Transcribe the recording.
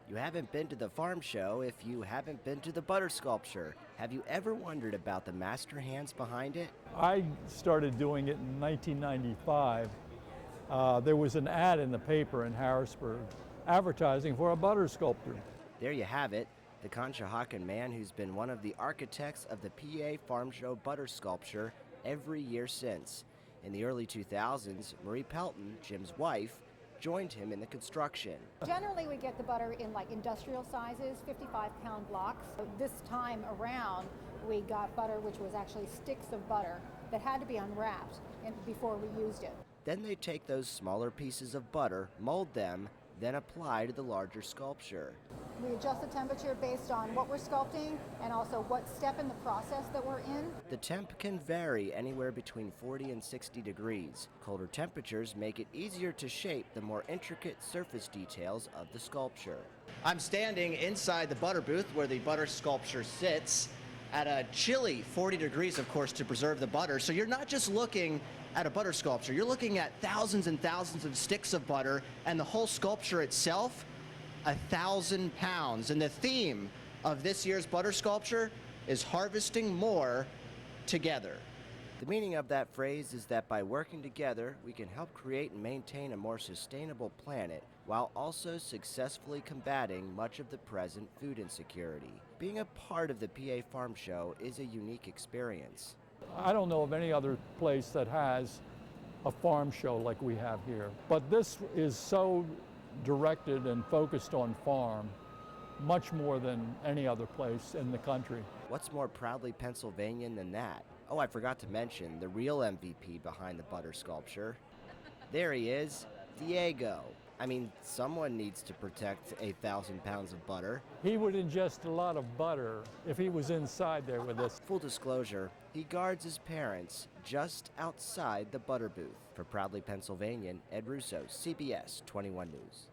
You haven't been to the farm show if you haven't been to the butter sculpture. Have you ever wondered about the master hands behind it? I started doing it in 1995. There was an ad in the paper in Harrisburg advertising for a butter sculptor. There you have it, the Conshohocken man who's been one of the architects of the PA Farm Show butter sculpture every year since. In the early 2000s, Marie Pelton, Jim's wife, joined him in the construction. Generally, we get the butter in like industrial sizes, 55-pound blocks. This time around, we got butter which was actually sticks of butter that had to be unwrapped before we used it. Then they take those smaller pieces of butter, mold them, then apply to the larger sculpture. We adjust the temperature based on what we're sculpting and also what step in the process that we're in. The temp can vary anywhere between 40 and 60 degrees. Colder temperatures make it easier to shape the more intricate surface details of the sculpture. I'm standing inside the butter booth where the butter sculpture sits at a chilly 40 degrees, of course, to preserve the butter. So you're not just looking at a butter sculpture, you're looking at thousands and thousands of sticks of butter, and the whole sculpture itself, 1,000 pounds. And the theme of this year's butter sculpture is harvesting more together. The meaning of that phrase is that by working together, we can help create and maintain a more sustainable planet while also successfully combating much of the present food insecurity. Being a part of the PA Farm Show is a unique experience. I don't know of any other place that has a farm show like we have here. But this is so directed and focused on farm, much more than any other place in the country. What's more proudly Pennsylvanian than that? Oh, I forgot to mention the real MVP behind the butter sculpture. There he is, Diego. I mean, someone needs to protect 1,000 pounds of butter. He would ingest a lot of butter if he was inside there with us. Full disclosure, he guards his parents just outside the butter booth. For Proudly Pennsylvanian, Ed Russo, CBS 21 News.